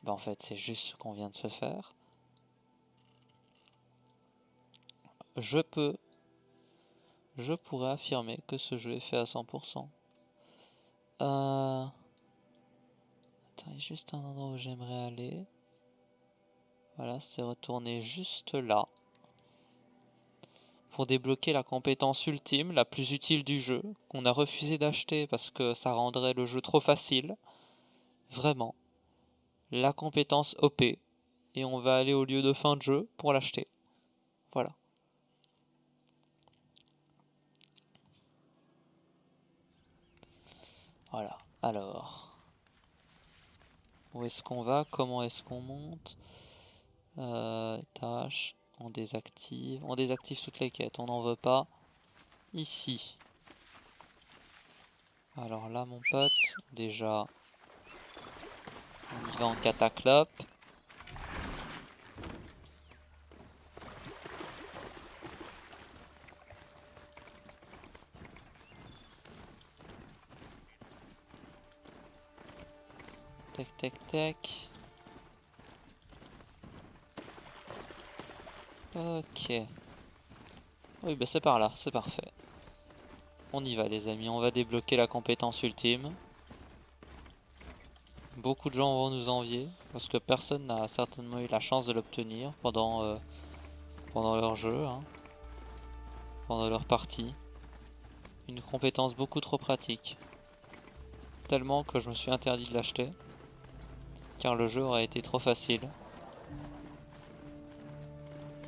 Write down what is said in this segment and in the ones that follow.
Bah en fait c'est juste ce qu'on vient de se faire. Je pourrais affirmer que ce jeu est fait à 100%. Attends, il y a juste un endroit où j'aimerais aller. Voilà, c'est retourner juste là. Pour débloquer la compétence ultime, la plus utile du jeu, qu'on a refusé d'acheter parce que ça rendrait le jeu trop facile. Vraiment. La compétence OP. Et on va aller au lieu de fin de jeu pour l'acheter. Voilà. Voilà. Alors. Où est-ce qu'on va? Comment est-ce qu'on monte? Tâches. On désactive. On désactive toutes les quêtes. On n'en veut pas. Ici. Alors là, mon pote, déjà, on y va en cataclope. Tac, tac, tac. Ok. Oui, bah c'est par là, c'est parfait. On y va les amis, on va débloquer la compétence ultime. Beaucoup de gens vont nous envier, parce que personne n'a certainement eu la chance de l'obtenir pendant leur jeu, hein, pendant leur partie. Une compétence beaucoup trop pratique. Tellement que je me suis interdit de l'acheter, car le jeu aurait été trop facile.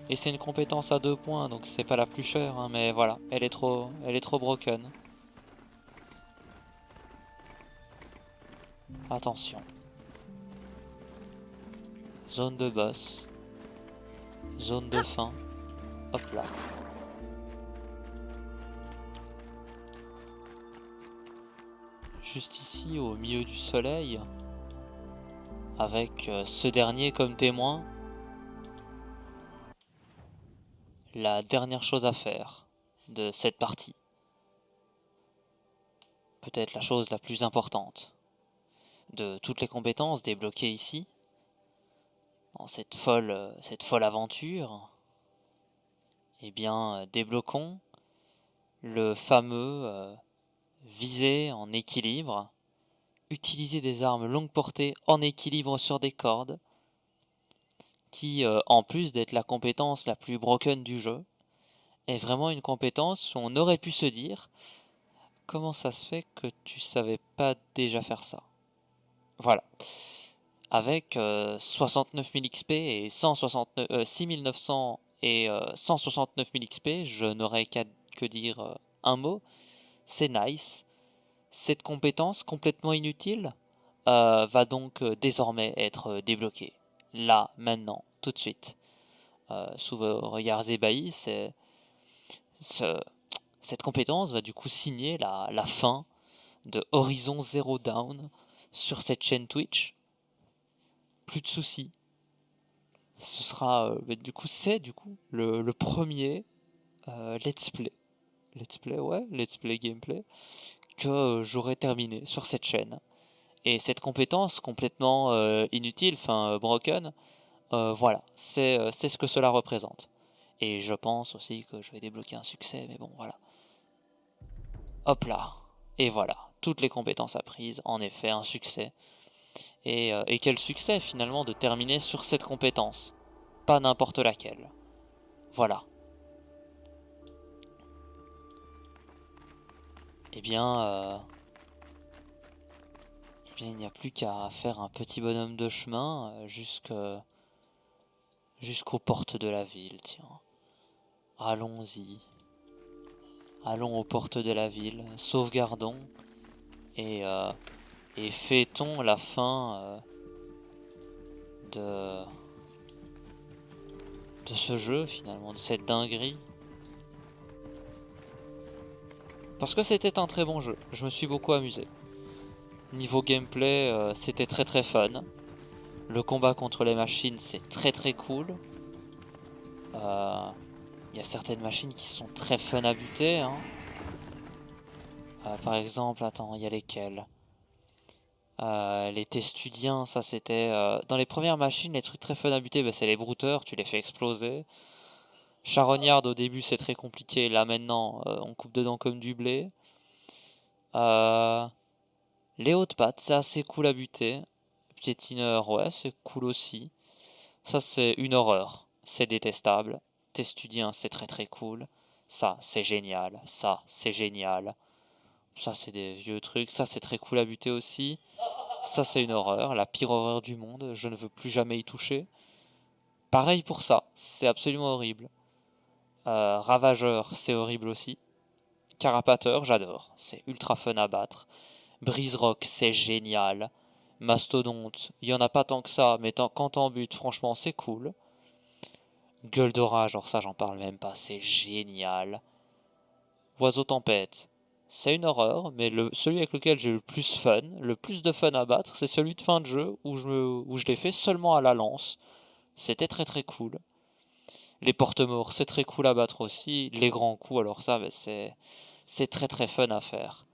Et c'est une compétence à 2 points, donc c'est pas la plus chère, hein, mais voilà, elle est trop broken. Attention. Zone de boss. Zone de fin. Hop là. Juste ici, au milieu du soleil, avec ce dernier comme témoin. La dernière chose à faire de cette partie. Peut-être la chose la plus importante. De toutes les compétences débloquées ici, dans cette folle aventure, eh bien, débloquons le fameux viser en équilibre, utiliser des armes longue portée en équilibre sur des cordes, qui, en plus d'être la compétence la plus broken du jeu, est vraiment une compétence où on aurait pu se dire « Comment ça se fait que tu savais pas déjà faire ça ?» Voilà. Avec 69 000 XP et 6900 et 169 000 XP, je n'aurais que dire un mot, c'est nice. Cette compétence complètement inutile va donc désormais être débloquée. Là, maintenant, tout de suite. Sous vos regards ébahis, cette compétence va du coup signer la fin de Horizon Zero Dawn sur cette chaîne Twitch. Plus de soucis. Ce sera du coup le premier let's play. Let's play gameplay que j'aurai terminé sur cette chaîne. Et cette compétence complètement inutile, enfin broken, voilà, c'est ce que cela représente. Et je pense aussi que je vais débloquer un succès, mais bon, voilà. Hop là. Et voilà, toutes les compétences apprises, en effet, un succès. Et quel succès finalement de terminer sur cette compétence. Pas n'importe laquelle. Voilà. Eh bien, il n'y a plus qu'à faire un petit bonhomme de chemin jusqu'aux portes de la ville, tiens. Allons-y. Allons aux portes de la ville, sauvegardons et, euh, et fêtons la fin de ce jeu finalement, de cette dinguerie. Parce que c'était un très bon jeu, je me suis beaucoup amusé. Niveau gameplay, c'était très très fun. Le combat contre les machines, c'est très très cool. Il y a certaines machines qui sont très fun à buter, hein. Par exemple, attends, il y a lesquelles? Les testudiens, ça c'était... dans les premières machines, les trucs très fun à buter, bah, c'est les brouteurs, tu les fais exploser. Charognard au début c'est très compliqué, là maintenant on coupe dedans comme du blé. Les hautes pattes, c'est assez cool à buter. Piétineur, ouais, c'est cool aussi. Ça c'est une horreur, c'est détestable. Testudien, c'est très très cool. Ça, c'est génial. Ça, c'est génial. Ça, c'est des vieux trucs. Ça, c'est très cool à buter aussi. Ça, c'est une horreur. La pire horreur du monde. Je ne veux plus jamais y toucher. Pareil pour ça. C'est absolument horrible. Ravageur, c'est horrible aussi. Carapateur, j'adore. C'est ultra fun à battre. Brise-rock, c'est génial. Mastodonte, il y en a pas tant que ça, mais quand t'en butes, franchement, c'est cool. Gueule d'orage, genre ça, j'en parle même pas, c'est génial. Oiseau tempête, c'est une horreur, mais celui avec lequel j'ai le plus fun, le plus de fun à battre, c'est celui de fin de jeu où je l'ai fait seulement à la lance. C'était très très cool. Les porte-morts, c'est très cool à battre aussi. Les grands coups, alors ça, ben, c'est très très fun à faire.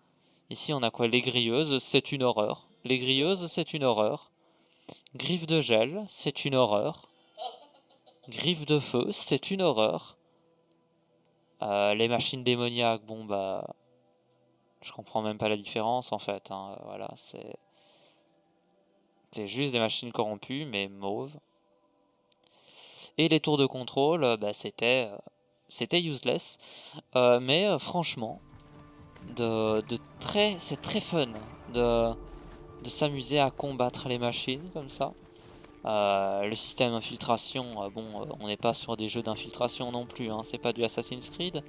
Ici, on a quoi? Les grilleuses, c'est une horreur. Les grilleuses, c'est une horreur. Griffe de gel, c'est une horreur. Griffe de feu, c'est une horreur. Les machines démoniaques, bon bah... Je comprends même pas la différence en fait. Hein. Voilà, c'est juste des machines corrompues, mais mauves. Et les tours de contrôle, bah, c'était useless. Mais franchement, c'est très fun de s'amuser à combattre les machines comme ça. Le système d'infiltration, bon, on n'est pas sur des jeux d'infiltration non plus, hein, c'est pas du Assassin's Creed,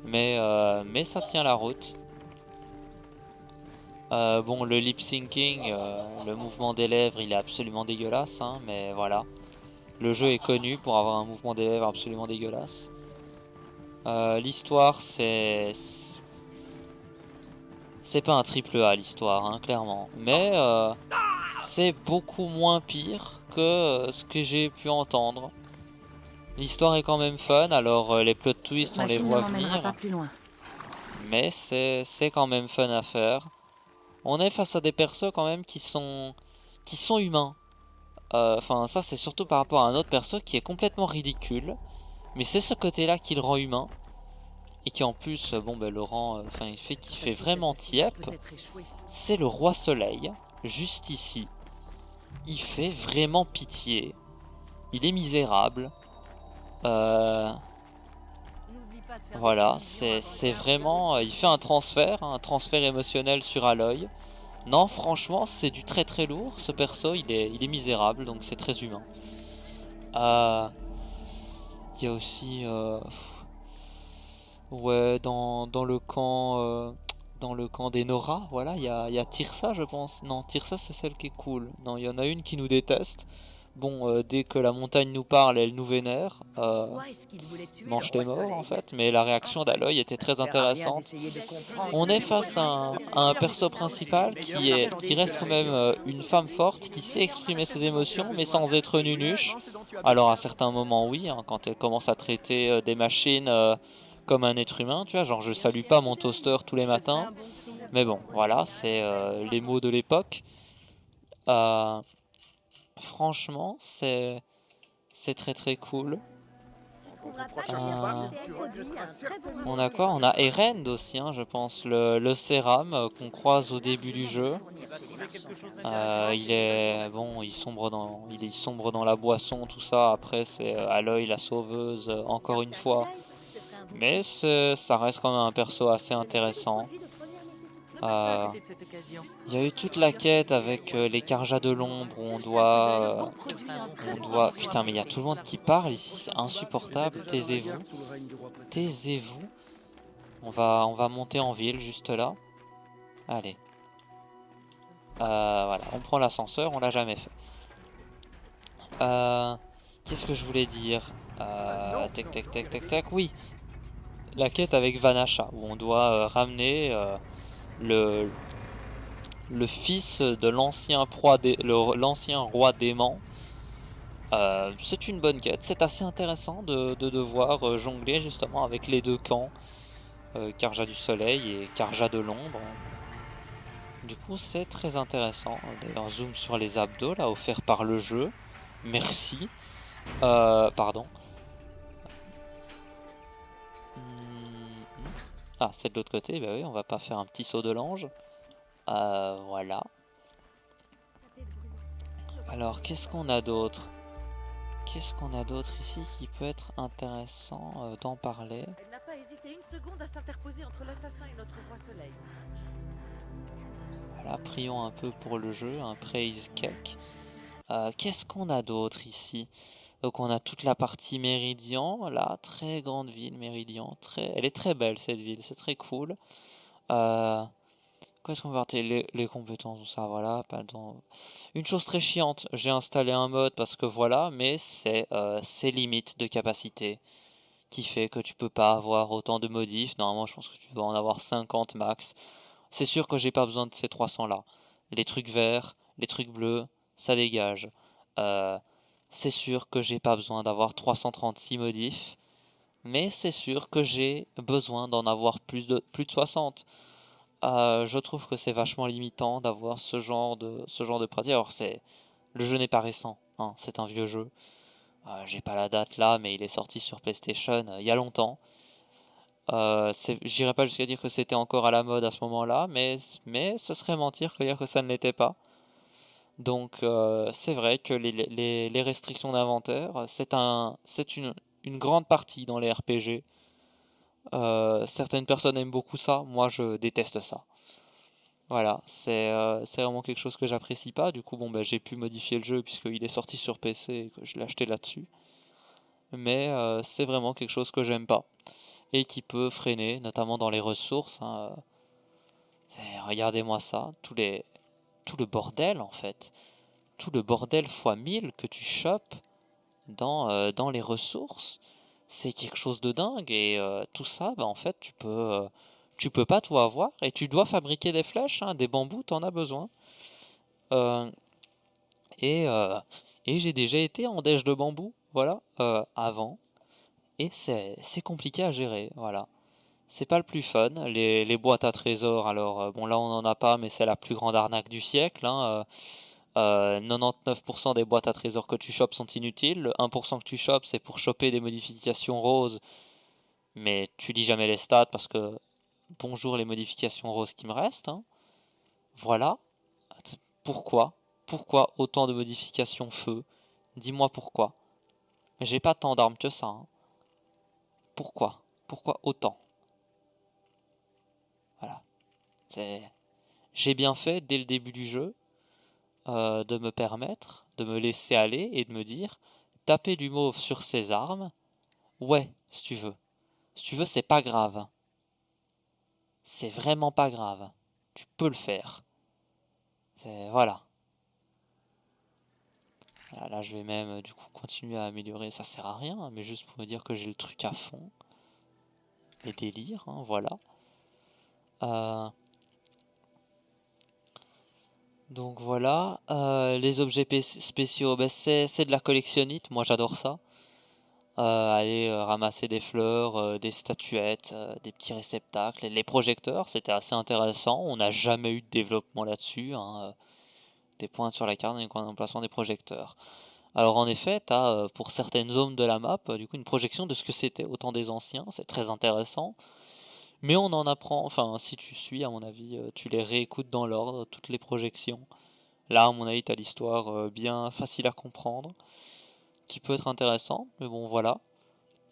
mais ça tient la route. Bon, le lip syncing, le mouvement des lèvres, il est absolument dégueulasse, hein, mais voilà. Le jeu est connu pour avoir un mouvement des lèvres absolument dégueulasse. L'histoire, c'est pas un triple A l'histoire, hein, clairement, mais c'est beaucoup moins pire que ce que j'ai pu entendre. L'histoire est quand même fun, alors les plot twists on les voit venir, mais c'est quand même fun à faire. On est face à des persos quand même qui sont humains. Enfin ça c'est surtout par rapport à un autre perso qui est complètement ridicule, mais c'est ce côté-là qui le rend humain. Et qui en plus, bon bah le rend, enfin il fait qu'il fait vraiment tiep. C'est le roi soleil, juste ici. Il fait vraiment pitié. Il est misérable. Voilà, c'est vraiment... il fait un transfert émotionnel sur Aloy. Non, franchement, c'est du très très lourd. Ce perso, il est misérable, donc c'est très humain. Il y a aussi... ouais, dans le camp des Nora, voilà, il y a Tirsa, je pense. Non, Tirsa, c'est celle qui est cool. Non, il y en a une qui nous déteste. Bon, dès que la montagne nous parle, elle nous vénère. Mange tes morts, en fait. Mais la réaction d'Aloy était très intéressante. On est face à un perso principal qui reste quand même une femme forte, qui sait exprimer ses émotions, mais sans être nunuche. Alors, à certains moments, oui, hein, quand elle commence à traiter des machines comme un être humain, tu vois, genre je salue pas mon toaster tous les matins. Mais bon, voilà, c'est les mots de l'époque. Franchement, c'est très très cool. On a quoi? On a Erend aussi, hein, je pense, le Céram qu'on croise au début du jeu. Il est bon, il sombre dans la boisson, tout ça. Après, c'est Aloy la sauveuse, encore une fois. Mais ça reste quand même un perso assez intéressant. Il y a eu toute la quête avec les Carjas de l'ombre où on doit... Putain, mais il y a tout le monde qui parle ici, c'est insupportable. Taisez-vous. Taisez-vous. On va monter en ville juste là. Allez. Voilà, on prend l'ascenseur, on l'a jamais fait. Qu'est-ce que je voulais dire? Tac, tac, tac, tac, tac, oui. La quête avec Vanasha, où on doit ramener le fils de l'ancien roi dément. C'est une bonne quête, c'est assez intéressant de devoir jongler justement avec les deux camps, Carja du soleil et Carja de l'ombre. Du coup, c'est très intéressant. D'ailleurs, zoom sur les abdos, là, offerts par le jeu. Merci. Pardon. Ah, c'est de l'autre côté. Bah oui, on va pas faire un petit saut de l'ange. Voilà. Alors, qu'est-ce qu'on a d'autre? Qu'est-ce qu'on a d'autre ici qui peut être intéressant d'en parler? Elle n'a pas hésité une seconde à s'interposer entre l'assassin et notre roi soleil. Voilà, prions un peu pour le jeu, un praise cake. Qu'est-ce qu'on a d'autre ici? Donc on a toute la partie Méridian, là, très grande ville, Méridian, elle est très belle cette ville, c'est très cool. Qu'est-ce qu'on va voir? Les compétences, tout ça, voilà. Une chose très chiante, j'ai installé un mode parce que voilà, mais c'est ses limites de capacité qui fait que tu peux pas avoir autant de modifs. Normalement, je pense que tu dois en avoir 50 max. C'est sûr que j'ai pas besoin de ces 300 là. Les trucs verts, les trucs bleus, ça dégage. Euh, c'est sûr que j'ai pas besoin d'avoir 336 modifs, mais c'est sûr que j'ai besoin d'en avoir plus de 60. Je trouve que c'est vachement limitant d'avoir ce genre de pratique. Alors le jeu n'est pas récent, hein, c'est un vieux jeu. J'ai pas la date là, mais il est sorti sur PlayStation il y a longtemps. J'irai pas jusqu'à dire que c'était encore à la mode à ce moment-là, mais ce serait mentir que dire que ça ne l'était pas. Donc c'est vrai que les restrictions d'inventaire, c'est une grande partie dans les RPG. Certaines personnes aiment beaucoup ça, moi je déteste ça. Voilà, c'est vraiment quelque chose que j'apprécie pas. Du coup, bon, bah, j'ai pu modifier le jeu puisqu'il est sorti sur PC et que je l'ai acheté là-dessus. Mais c'est vraiment quelque chose que j'aime pas et qui peut freiner, notamment dans les ressources, hein. Regardez-moi ça, tout le bordel en fait, tout le bordel fois 1000 que tu chopes dans les ressources, c'est quelque chose de dingue et tout ça, bah, en fait, tu peux pas tout avoir et tu dois fabriquer des flèches, hein, des bambous, t'en as besoin. Euh, et et j'ai déjà été en déche de bambou, voilà, avant, et c'est compliqué à gérer, voilà. C'est pas le plus fun. Les boîtes à trésors, alors bon là on n'en a pas, mais c'est la plus grande arnaque du siècle, hein. 99% des boîtes à trésors que tu chopes sont inutiles. Le 1% que tu chopes, c'est pour choper des modifications roses, mais tu lis jamais les stats parce que bonjour les modifications roses qui me restent, hein. Voilà. Pourquoi? Pourquoi autant de modifications feu? Dis-moi pourquoi. J'ai pas tant d'armes que ça, hein. Pourquoi? Pourquoi autant? Voilà. C'est... J'ai bien fait dès le début du jeu de me permettre, de me laisser aller et de me dire taper du mauve sur ses armes, ouais, si tu veux. Si tu veux, c'est pas grave. C'est vraiment pas grave. Tu peux le faire. Voilà. Là, je vais même du coup continuer à améliorer. Ça sert à rien, hein, mais juste pour me dire que j'ai le truc à fond. Les délires, hein, voilà. Euh, donc voilà. Les objets spéciaux, ben, c'est de la collectionnite. Moi, j'adore ça. Aller ramasser des fleurs, des statuettes, des petits réceptacles. Les projecteurs, c'était assez intéressant. On n'a jamais eu de développement là-dessus, hein. Des points sur la carte, un emplacement des projecteurs. Alors en effet, tu as pour certaines zones de la map, du coup, une projection de ce que c'était au temps des anciens. C'est très intéressant. Mais on en apprend, enfin, si tu suis, à mon avis, tu les réécoutes dans l'ordre, toutes les projections. Là, à mon avis, tu as l'histoire bien facile à comprendre, qui peut être intéressant. Mais bon, voilà.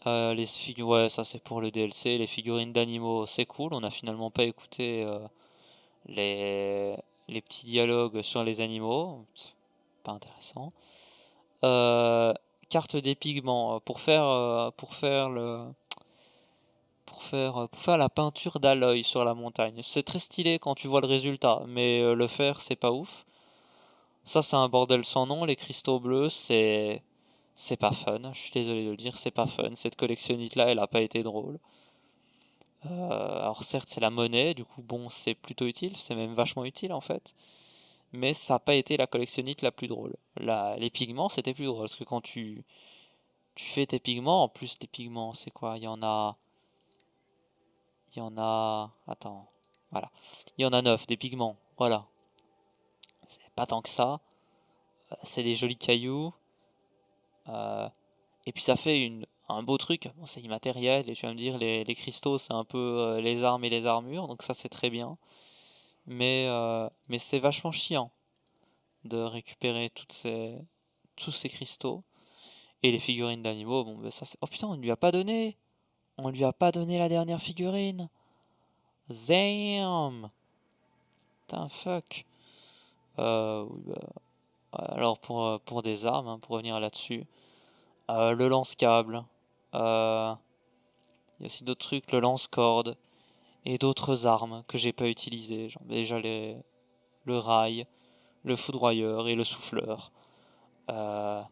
Les figures, ouais, ça c'est pour le DLC. Les figurines d'animaux, c'est cool. On a finalement pas écouté les, les petits dialogues sur les animaux. C'est pas intéressant. Euh, Carte des pigments pour faire la peinture d'Aloy sur la montagne. C'est très stylé quand tu vois le résultat, mais le faire c'est pas ouf. Ça c'est un bordel sans nom. Les cristaux bleus c'est pas fun. Je suis désolé de le dire, c'est pas fun. Cette collectionnite là, elle a pas été drôle. Alors certes c'est la monnaie, du coup bon c'est plutôt utile, c'est même vachement utile en fait, mais ça n'a pas été la collectionnite la plus drôle. Les pigments c'était plus drôle, parce que quand tu fais tes pigments, en plus les pigments c'est quoi? Il y en a... Attends, voilà. Il y en a 9 des pigments, Voilà. C'est pas tant que ça. C'est des jolis cailloux. Et puis ça fait un beau truc. Bon, c'est immatériel, et tu vas me dire, les cristaux, c'est un peu les armes et les armures, donc ça c'est très bien. Mais c'est vachement chiant de récupérer tous ces cristaux. Et les figurines d'animaux, bon, ben ça c'est... Oh putain, on ne lui a pas donné! On lui a pas donné la dernière figurine! Zam! Putain, fuck! Oui, bah, alors pour des armes, hein, pour revenir là-dessus, le lance-câble, il y a aussi d'autres trucs, le lance-corde, et d'autres armes que j'ai pas utilisées, genre déjà le rail, le foudroyeur et le souffleur. Euh,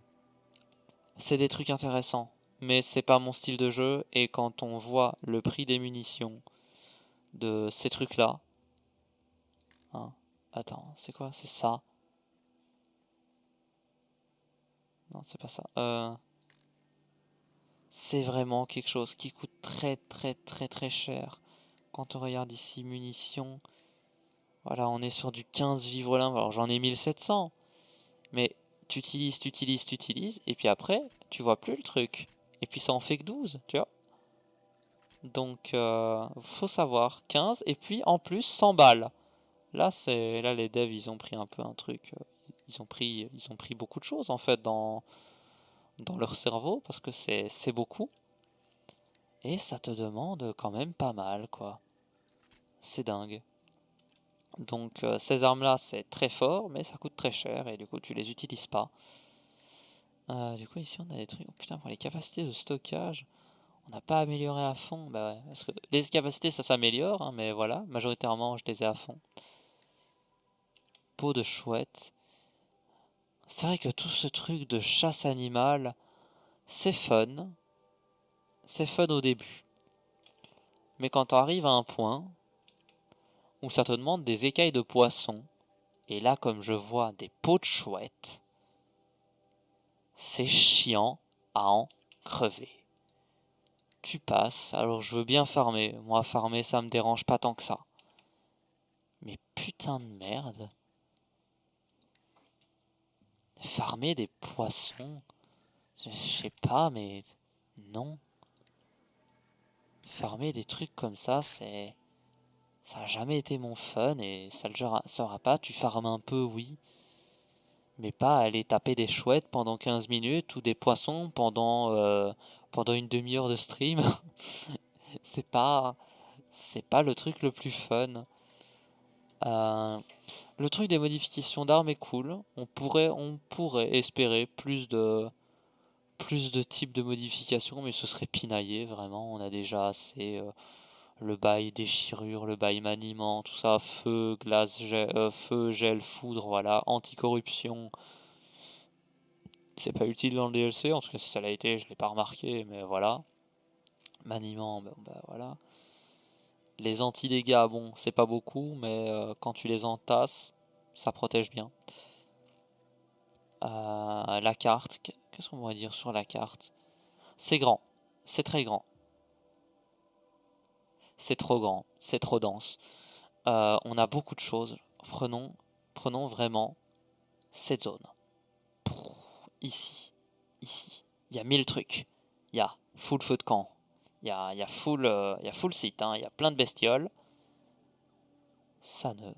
c'est des trucs intéressants, mais c'est pas mon style de jeu, et quand on voit le prix des munitions de ces trucs-là, hein, attends, c'est quoi? C'est ça? Non, c'est pas ça. C'est vraiment quelque chose qui coûte très très très très cher. Quand on regarde ici, munitions, voilà, on est sur du 15 givrelins. Alors j'en ai 1700, mais tu utilises, et puis après, tu vois plus le truc. Et puis ça en fait que 12, tu vois. Donc, faut savoir, 15, et puis en plus 100 balles. Là les devs, ils ont pris un peu un truc. Ils ont pris beaucoup de choses en fait dans leur cerveau, parce que c'est beaucoup. Et ça te demande quand même pas mal, quoi. C'est dingue. Donc ces armes-là, c'est très fort, mais ça coûte très cher, et du coup, tu les utilises pas. Du coup, ici, on a des trucs... Oh putain, pour les capacités de stockage, on n'a pas amélioré à fond. Bah ouais, parce que les capacités, ça s'améliore, hein, mais voilà, majoritairement, je les ai à fond. Peau de chouette. C'est vrai que tout ce truc de chasse animale, c'est fun. C'est fun au début. Mais quand on arrive à un point où ça te demande des écailles de poisson, et là, comme je vois des peaux de chouette, c'est chiant à en crever. Tu passes, alors je veux bien farmer. Moi, farmer, ça me dérange pas tant que ça. Mais putain de merde. Farmer des poissons, je sais pas, mais non. Farmer des trucs comme ça, ça a jamais été mon fun, et ça le sera pas. Tu farmes un peu, oui, mais pas aller taper des chouettes pendant 15 minutes ou des poissons pendant une demi-heure de stream. c'est pas, c'est pas le truc le plus fun. Euh, le truc des modifications d'armes est cool. On pourrait espérer plus de types de modifications, mais ce serait pinaillé, vraiment. On a déjà assez le bail déchirure, le bail maniement, tout ça, feu, glace, feu, gel, foudre, voilà, anticorruption. C'est pas utile dans le DLC, en tout cas si ça l'a été, je l'ai pas remarqué, mais voilà. Maniement, bah voilà. Les anti-dégâts, bon, c'est pas beaucoup, mais quand tu les entasses, ça protège bien. La carte, qu'est-ce qu'on pourrait dire sur la carte? C'est grand, c'est très grand, c'est trop grand, c'est trop dense. On a beaucoup de choses. Prenons vraiment cette zone. Ici, il y a 1000 trucs. Il y a full feu de camp. Il y a full site, hein. Il y a plein de bestioles. Ça ne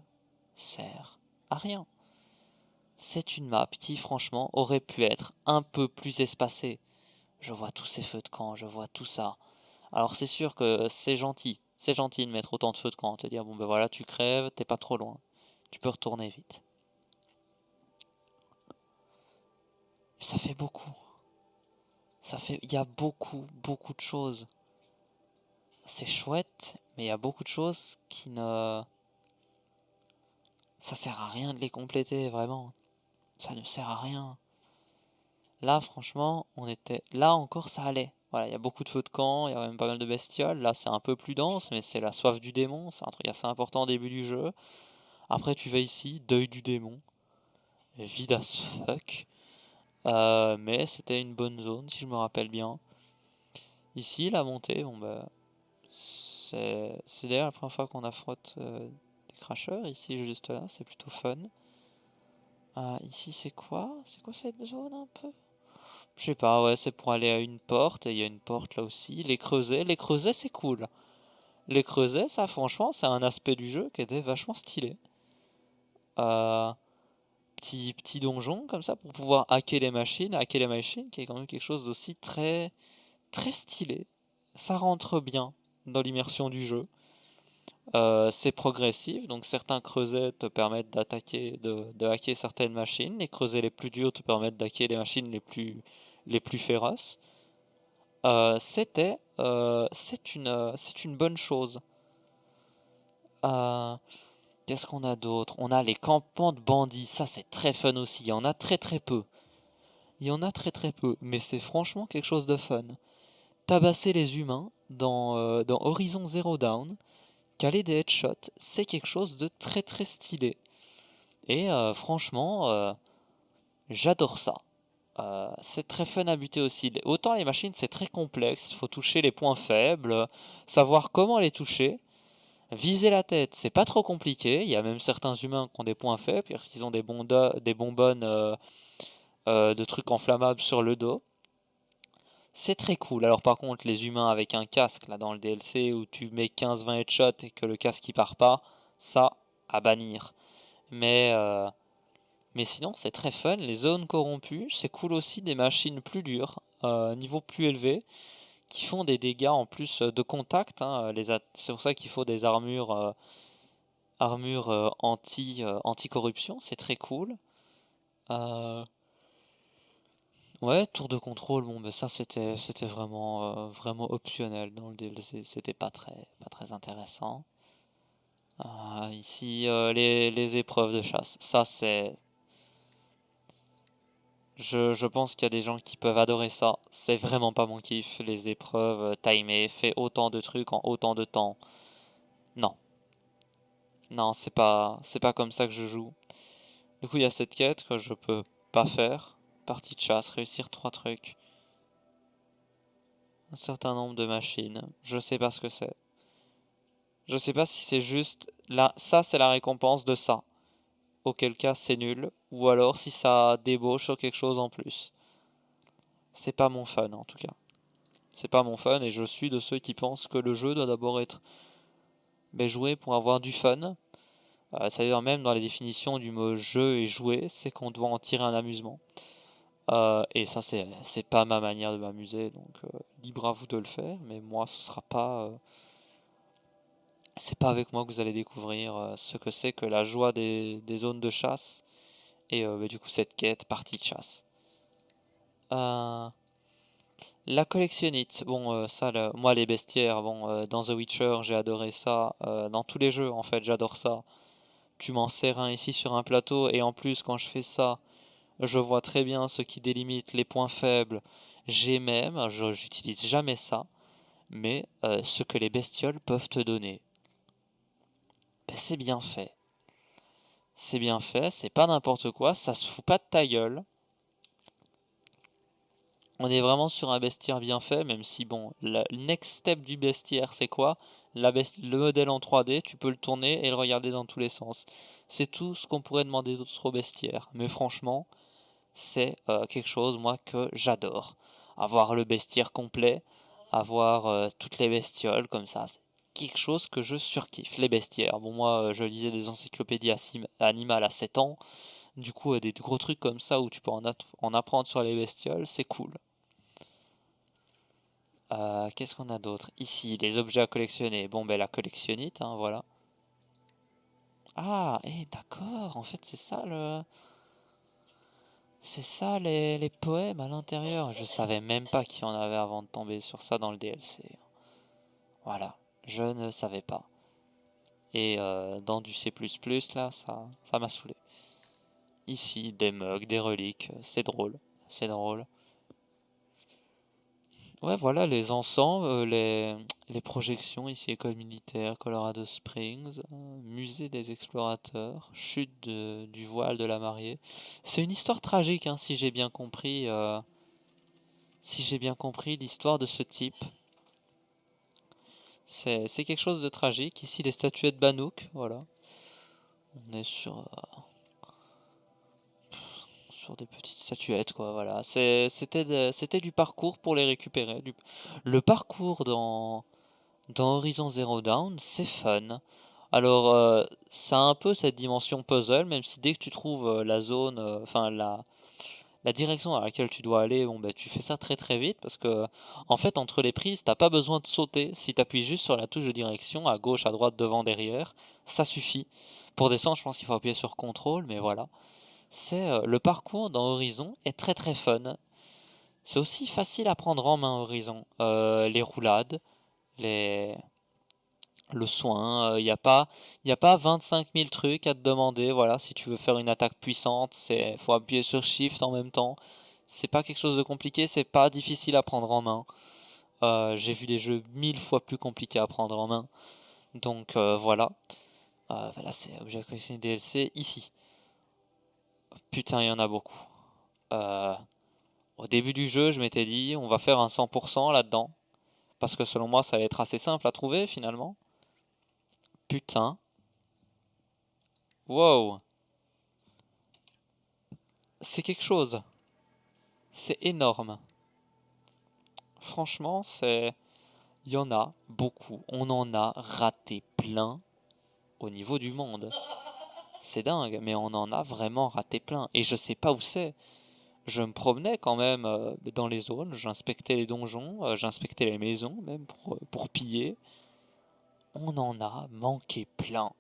sert à rien. C'est une map qui, franchement, aurait pu être un peu plus espacée. Je vois tous ces feux de camp, je vois tout ça. Alors c'est sûr que c'est gentil de mettre autant de feux de camp, te dire bon ben voilà, tu crèves, t'es pas trop loin, tu peux retourner vite. Mais ça fait beaucoup. Il y a beaucoup de choses. C'est chouette, mais il y a beaucoup de choses qui ne... Ça sert à rien de les compléter, vraiment. Ça ne sert à rien. Là, franchement, là encore, ça allait. Voilà, il y a beaucoup de feux de camp, il y a même pas mal de bestioles. Là, c'est un peu plus dense, mais c'est la soif du démon. C'est un truc assez important au début du jeu. Après, tu vas ici, deuil du démon. Vide as fuck. Mais c'était une bonne zone, si je me rappelle bien. Ici, la montée, bon bah... C'est d'ailleurs la première fois qu'on affronte des crashers. Ici, juste là, c'est plutôt fun. Ici, c'est quoi? C'est quoi cette zone un peu? Je sais pas, ouais, c'est pour aller à une porte, et il y a une porte là aussi. Les creusets c'est cool. Les creusets, ça franchement, c'est un aspect du jeu qui était vachement stylé. Euh, petit donjon comme ça pour pouvoir hacker les machines, qui est quand même quelque chose d'aussi très, très stylé. Ça rentre bien dans l'immersion du jeu. C'est progressif, donc certains creusets te permettent d'attaquer, de hacker certaines machines. Les creusets les plus durs te permettent d'hacker les machines les plus féroces. C'est une bonne chose. Euh, Qu'est-ce qu'on a d'autre? On a les campements de bandits, ça c'est très fun aussi. Il y en a très très peu. Il y en a très très peu, mais c'est franchement quelque chose de fun. Tabasser les humains dans Horizon Zero Dawn, caler des headshots, c'est quelque chose de très très stylé. Et franchement, j'adore ça. C'est très fun à buter aussi. Autant les machines c'est très complexe, il faut toucher les points faibles, savoir comment les toucher. Viser la tête, c'est pas trop compliqué. Il y a même certains humains qui ont des points faibles, parce qu'ils ont des bonbonnes de trucs inflammables sur le dos. C'est très cool. Alors par contre, les humains avec un casque, là dans le DLC, où tu mets 15-20 headshots et que le casque il part pas, ça, à bannir. Mais, euh, mais sinon, c'est très fun. Les zones corrompues, c'est cool aussi des machines plus dures, niveau plus élevé, qui font des dégâts en plus de contact, hein. C'est pour ça qu'il faut des armures anti-corruption, c'est très cool. Euh, Ouais, tour de contrôle, bon, ben ça c'était vraiment optionnel dans le DLC, c'était pas très intéressant. Ici, les épreuves de chasse, ça c'est, je pense qu'il y a des gens qui peuvent adorer ça. C'est vraiment pas mon kiff, les épreuves timées, fait autant de trucs en autant de temps. Non, non, c'est pas comme ça que je joue. Du coup, il y a cette quête que je peux pas faire. Partie de chasse, réussir 3 trucs. Un certain nombre de machines. Je sais pas ce que c'est. Je sais pas si c'est juste là, ça c'est la récompense de ça. Auquel cas c'est nul. Ou alors si ça débauche sur quelque chose en plus. C'est pas mon fun en tout cas. C'est pas mon fun et je suis de ceux qui pensent que le jeu doit d'abord être joué pour avoir du fun. Ça veut dire même dans les définitions du mot jeu et jouer, c'est qu'on doit en tirer un amusement. Et ça c'est pas ma manière de m'amuser, donc libre à vous de le faire, mais moi ce sera pas c'est pas avec moi que vous allez découvrir ce que c'est que la joie des zones de chasse et du coup cette quête partie de chasse. Euh, la collectionnite, bon ça moi les bestiaires, bon dans The Witcher j'ai adoré ça, dans tous les jeux en fait j'adore ça. Tu m'en sers un ici sur un plateau et en plus quand je fais ça, je vois très bien ce qui délimite les points faibles. J'ai même, j'utilise jamais ça, mais ce que les bestioles peuvent te donner. Ben, c'est bien fait. C'est bien fait, c'est pas n'importe quoi, ça se fout pas de ta gueule. On est vraiment sur un bestiaire bien fait, même si bon, le next step du bestiaire c'est quoi? Le modèle en 3D, tu peux le tourner et le regarder dans tous les sens. C'est tout ce qu'on pourrait demander d'autre au bestiaire. Mais franchement, c'est quelque chose moi que j'adore. Avoir le bestiaire complet, avoir toutes les bestioles comme ça, c'est quelque chose que je surkiffe. Les bestiaires. Bon moi je lisais des encyclopédies animales à 7 ans. Du coup des gros trucs comme ça où tu peux en apprendre sur les bestioles, c'est cool. Qu'est-ce qu'on a d'autre? Ici, les objets à collectionner. Bon ben la collectionnite, hein, voilà. Ah, d'accord, en fait c'est ça le... C'est ça les poèmes à l'intérieur. Je savais même pas qu'il y en avait avant de tomber sur ça dans le DLC. Voilà, je ne savais pas. Et dans du C++ là, ça m'a saoulé. Ici, des mugs, des reliques, c'est drôle. C'est drôle. Ouais, voilà, les ensembles, les projections ici, école militaire, Colorado Springs, musée des explorateurs, chute du voile de la mariée. C'est une histoire tragique, hein, si j'ai bien compris l'histoire de ce type. C'est quelque chose de tragique. Ici, les statuettes Bannock, voilà. On est sur des petites statuettes, quoi, voilà. C'était du parcours pour les récupérer. Le parcours dans Horizon Zero Dawn, c'est fun. Alors, ça a un peu cette dimension puzzle, même si dès que tu trouves la zone, enfin la direction à laquelle tu dois aller, bon, bah, tu fais ça très très vite, parce que en fait, entre les prises, t'as pas besoin de sauter. Si tu appuies juste sur la touche de direction, à gauche, à droite, devant, derrière, ça suffit. Pour descendre, je pense qu'il faut appuyer sur CTRL, mais voilà. Le parcours dans Horizon est très très fun. C'est aussi facile à prendre en main Horizon. Les roulades, les le soin, y a pas 25 000 trucs à te demander. Voilà, si tu veux faire une attaque puissante, faut appuyer sur Shift en même temps. C'est pas quelque chose de compliqué, c'est pas difficile à prendre en main. J'ai vu des jeux 1000 fois plus compliqués à prendre en main. Donc voilà. Voilà, c'est objet collectionné DLC ici. Putain, il y en a beaucoup. Euh, Au début du jeu, je m'étais dit, on va faire un 100% là-dedans. Parce que selon moi, ça allait être assez simple à trouver finalement. Putain. Wow. C'est quelque chose. C'est énorme. Franchement, il y en a beaucoup. On en a raté plein au niveau du monde. C'est dingue, mais on en a vraiment raté plein. Et je sais pas où c'est. Je me promenais quand même dans les zones, j'inspectais les donjons, j'inspectais les maisons même pour piller. On en a manqué plein.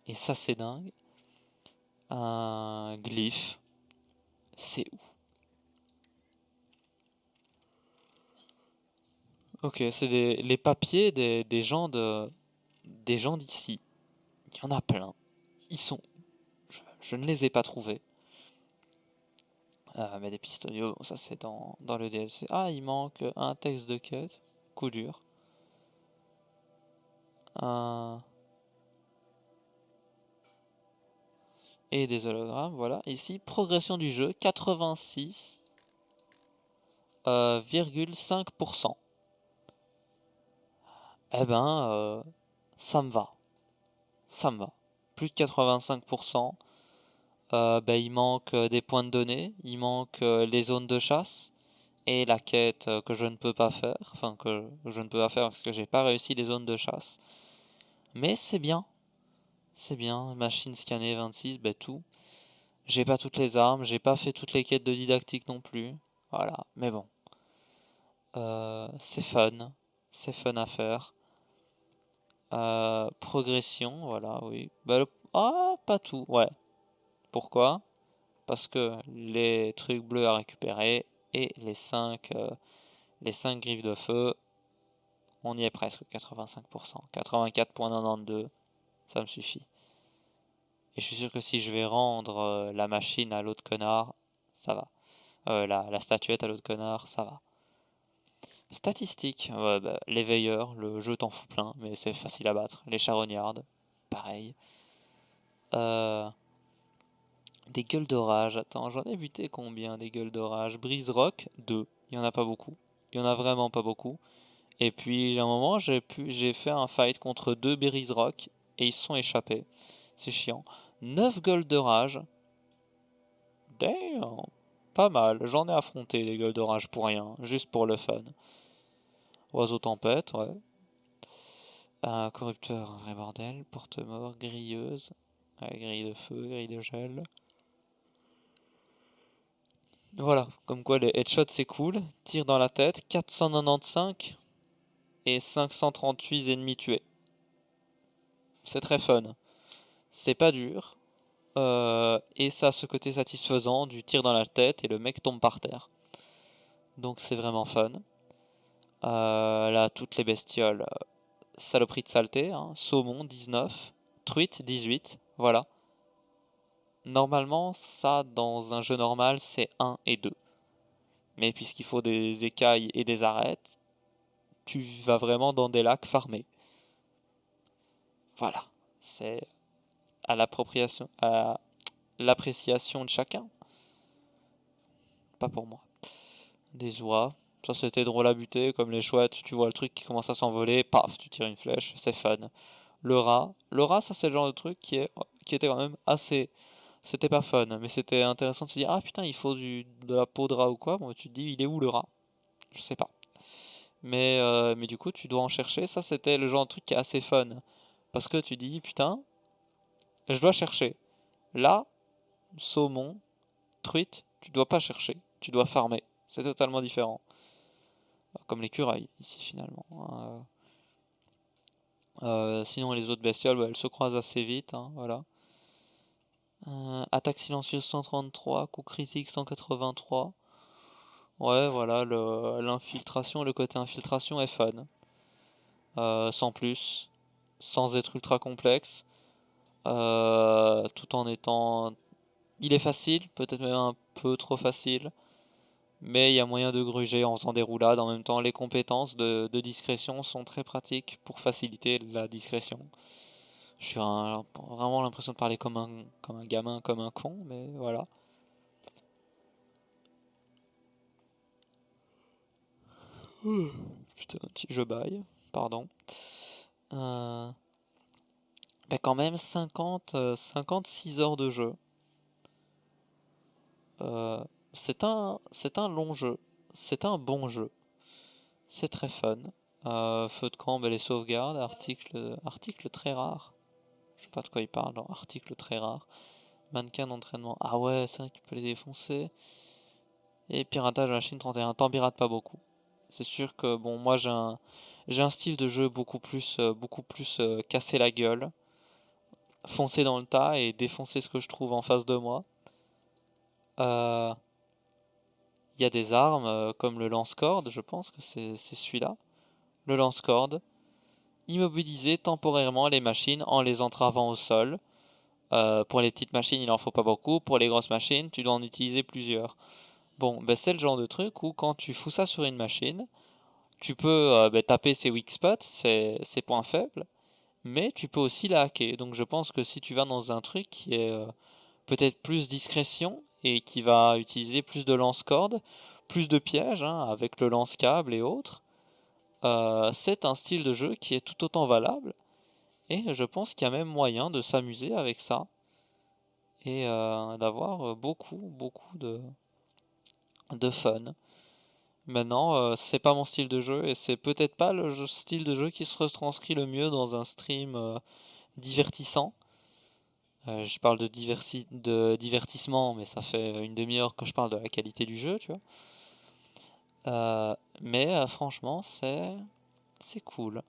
Et ça c'est dingue. Un glyphe. C'est où? Ok, c'est les papiers des gens d'ici. Il y en a plein. Ils sont. Je ne les ai pas trouvés. Mais des pistes audio, bon, ça c'est dans le DLC. Ah, il manque un texte de quête. Coup dur. Un... Et des hologrammes, voilà. Ici, progression du jeu, 86,5%. Eh ben, ça me va. Ça me va. Plus de 85%. Ben, il manque des points de données, il manque les zones de chasse et la quête que je ne peux pas faire. Enfin, que je ne peux pas faire parce que j'ai pas réussi les zones de chasse. Mais c'est bien. C'est bien. Machine scannée 26, ben tout. J'ai pas toutes les armes, j'ai pas fait toutes les quêtes de didactique non plus. Voilà. Mais bon. C'est fun. C'est fun à faire. Progression, voilà, oui. Bah, ah, pas tout, ouais. Pourquoi? Parce que les trucs bleus à récupérer et les 5 griffes de feu, on y est presque, 85%. 84,92, ça me suffit. Et je suis sûr que si je vais rendre la machine à l'autre connard, ça va. La statuette à l'autre connard, ça va. Statistiques, ouais, bah, les veilleurs, le jeu t'en fout plein, mais c'est facile à battre. Les charognardes, pareil. Euh, des gueules d'orage, attends, j'en ai buté combien des gueules d'orage? Brise Rock, 2. Il y en a pas beaucoup. Il y en a vraiment pas beaucoup. Et puis, à un moment, j'ai fait un fight contre 2 Brise Rock et ils se sont échappés. C'est chiant. 9 gueules de rage. Damn, pas mal. J'en ai affronté des gueules d'orage pour rien, juste pour le fun. Oiseau tempête, ouais. Un corrupteur, un vrai bordel. Porte-mort, grilleuse. Ouais, grille de feu, grille de gel. Voilà, comme quoi les headshots c'est cool. Tir dans la tête, 495 et 538 ennemis tués. C'est très fun. C'est pas dur. Et ça a ce côté satisfaisant du tir dans la tête et le mec tombe par terre. Donc c'est vraiment fun. Là, toutes les bestioles. Saloperie de saleté, hein. Saumon 19, truite 18, voilà. Normalement, ça dans un jeu normal c'est 1 et 2. Mais puisqu'il faut des écailles et des arêtes, tu vas vraiment dans des lacs farmés. Voilà. C'est à l'appréciation de chacun. Pas pour moi. Des oies. Ça c'était drôle à buter, comme les chouettes, tu vois le truc qui commence à s'envoler, paf, tu tires une flèche, c'est fun. Le rat ça c'est le genre de truc qui était quand même assez... C'était pas fun, mais c'était intéressant de se dire, ah putain, il faut de la peau de rat ou quoi. Bon, tu te dis, il est où le rat? Je sais pas. Mais du coup, tu dois en chercher. Ça, c'était le genre de truc qui est assez fun. Parce que tu dis, putain, je dois chercher. Là, saumon, truite, tu dois pas chercher. Tu dois farmer. C'est totalement différent. Comme l'écureuil, ici, finalement. Sinon, les autres bestioles, bah, elles se croisent assez vite. Hein, voilà. Attaque silencieuse 133, coup critique 183. Ouais, voilà, l'infiltration, le côté infiltration est fun. Sans plus, sans être ultra complexe. Tout en étant... Il est facile, peut-être même un peu trop facile. Mais il y a moyen de gruger en faisant des roulades. En même temps, les compétences de discrétion sont très pratiques pour faciliter la discrétion. J'ai vraiment l'impression de parler comme un gamin, comme un con, mais voilà. Putain, un petit jeu bail, pardon. Mais quand même 56 heures de jeu. C'est un long jeu. C'est un bon jeu. C'est très fun. Feu de camp, les sauvegardes, article très rare. Je sais pas de quoi il parle, genre article très rare. Mannequin d'entraînement. Ah ouais, c'est vrai que tu peux les défoncer. Et piratage machine 31. T'en pirates pas beaucoup. C'est sûr que bon, moi j'ai un style de jeu beaucoup plus casser la gueule, foncer dans le tas et défoncer ce que je trouve en face de moi. Il y a des armes comme le lance-corde, je pense que c'est celui-là. Le lance-corde. Immobiliser temporairement les machines en les entravant au sol. Pour les petites machines, il en faut pas beaucoup. Pour les grosses machines, tu dois en utiliser plusieurs. Bon, ben c'est le genre de truc où quand tu fous ça sur une machine, tu peux taper ses weak spots, ses points faibles, mais tu peux aussi la hacker. Donc je pense que si tu vas dans un truc qui est peut-être plus discrétion et qui va utiliser plus de lance-cordes, plus de pièges, hein, avec le lance-câble et autres, c'est un style de jeu qui est tout autant valable. Et je pense qu'il y a même moyen de s'amuser avec ça et d'avoir beaucoup de fun. Maintenant, c'est pas mon style de jeu et c'est peut-être pas le style de jeu qui se retranscrit le mieux dans un stream divertissant. Je parle de divertissement, mais ça fait une demi-heure que je parle de la qualité du jeu, tu vois. Mais franchement, c'est cool.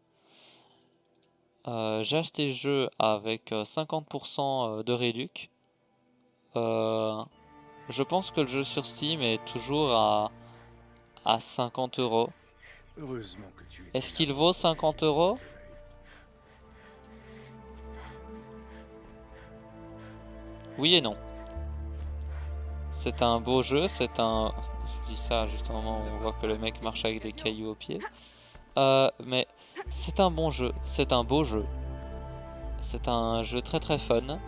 J'ai acheté le jeu avec 50% de réduc. Je pense que le jeu sur Steam est toujours à 50 euros. Est-ce qu'il vaut 50 euros? Oui et non. C'est un beau jeu, Je dis ça juste au moment où on voit que le mec marche avec des cailloux aux pieds. Mais c'est un bon jeu, c'est un beau jeu. C'est un jeu très très fun.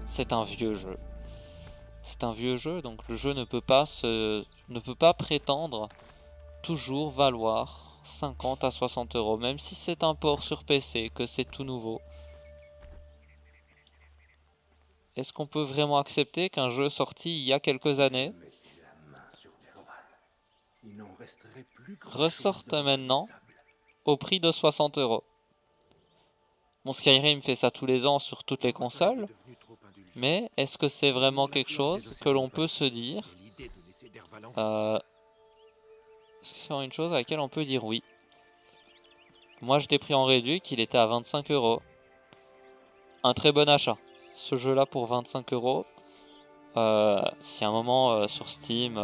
C'est un vieux jeu. C'est un vieux jeu, donc le jeu ne peut pas prétendre toujours valoir 50 à 60 euros, même si c'est un port sur PC, que c'est tout nouveau. Est-ce qu'on peut vraiment accepter qu'un jeu sorti il y a quelques années ressorte maintenant au prix de 60 euros? Bon, Skyrim fait ça tous les ans sur toutes les consoles, mais est-ce que c'est vraiment quelque chose que l'on peut se dire est-ce que c'est vraiment une chose à laquelle on peut dire oui? Moi je l'ai pris en réduit, qu'il était à 25 euros. Un très bon achat. Ce jeu là pour 25 euros. Si à un moment sur Steam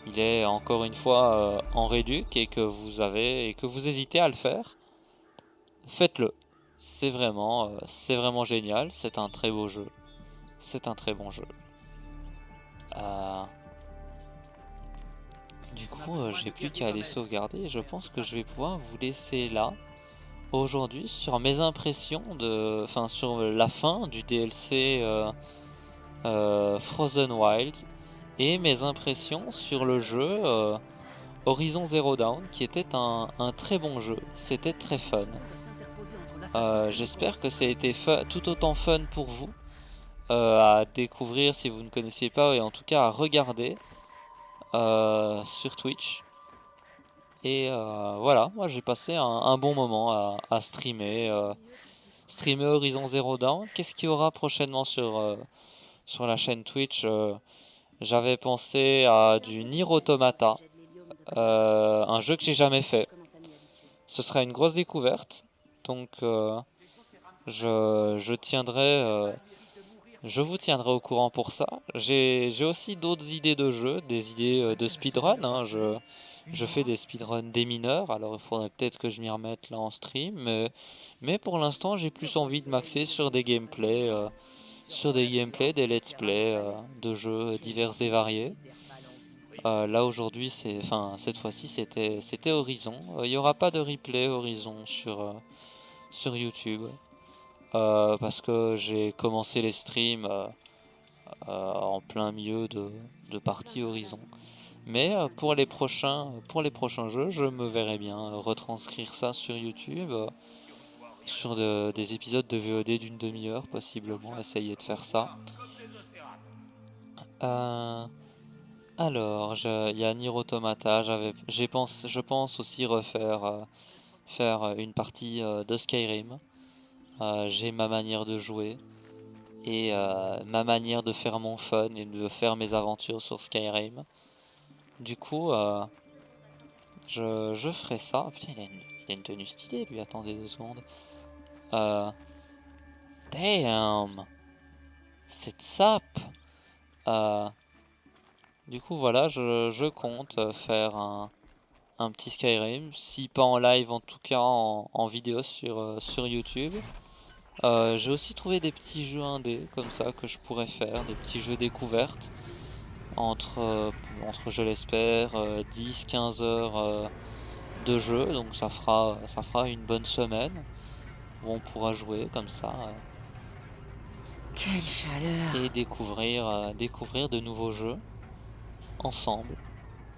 il est encore une fois en réduc et que vous hésitez à le faire, faites-le. C'est vraiment génial. C'est un très beau jeu. C'est un très bon jeu. Du coup, j'ai plus qu'à aller sauvegarder. Je pense que je vais pouvoir vous laisser là aujourd'hui sur mes impressions sur la fin du DLC Frozen Wilds et mes impressions sur le jeu Horizon Zero Dawn, qui était un très bon jeu. C'était très fun. J'espère que ça a été tout autant fun pour vous à découvrir si vous ne connaissiez pas et en tout cas à regarder sur Twitch. Et voilà, moi j'ai passé un bon moment à streamer, streamer Horizon Zero Dawn. Qu'est-ce qu'il y aura prochainement sur la chaîne Twitch? J'avais pensé à du Nier Automata, un jeu que j'ai jamais fait. Ce sera une grosse découverte, donc je vous tiendrai au courant pour ça. J'ai aussi d'autres idées de jeux, des idées de speedrun, hein. Je fais des speedruns des mineurs, alors il faudrait peut-être que je m'y remette là en stream, mais pour l'instant j'ai plus envie de m'axer sur des gameplays, des let's play de jeux divers et variés. Là aujourd'hui, cette fois-ci c'était Horizon. Il n'y aura pas de replay Horizon sur YouTube parce que j'ai commencé les streams en plein milieu de partie Horizon. Mais pour les prochains jeux, je me verrai bien retranscrire ça sur YouTube, sur des épisodes de VOD d'une demi-heure possiblement, essayer de faire ça. Alors, il y a Nier Automata, je pense aussi faire une partie de Skyrim. J'ai ma manière de jouer et ma manière de faire mon fun et de faire mes aventures sur Skyrim. Du coup, je ferai ça. Oh, putain, il a une tenue stylée, lui. Attendez 2 secondes. Damn! Cette sape! Du coup, voilà, je compte faire un petit Skyrim. Si pas en live, en tout cas en vidéo sur YouTube. J'ai aussi trouvé des petits jeux indés comme ça que je pourrais faire, des petits jeux découvertes entre je l'espère 10-15 heures de jeu, donc ça fera une bonne semaine où on pourra jouer comme ça Quelle chaleur! et découvrir de nouveaux jeux ensemble.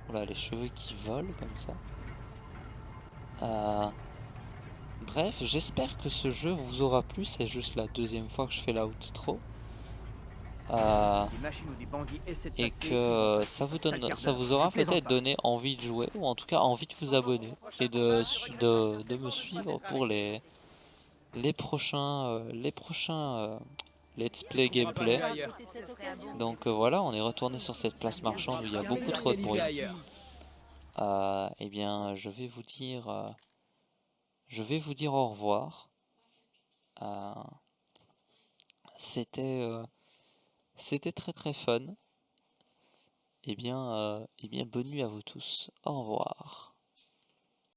Voilà, les cheveux qui volent comme ça. Bref, j'espère que ce jeu vous aura plu, c'est juste la deuxième fois que je fais l'outro. Et que ça vous aura peut-être donné envie de jouer, ou en tout cas envie de vous abonner, et de me suivre pour les prochains let's play gameplay. Donc voilà, on est retourné sur cette place marchande où il y a beaucoup trop de bruit. Eh bien, je vais vous dire au revoir. C'était très très fun. Eh bien, bonne nuit à vous tous. Au revoir.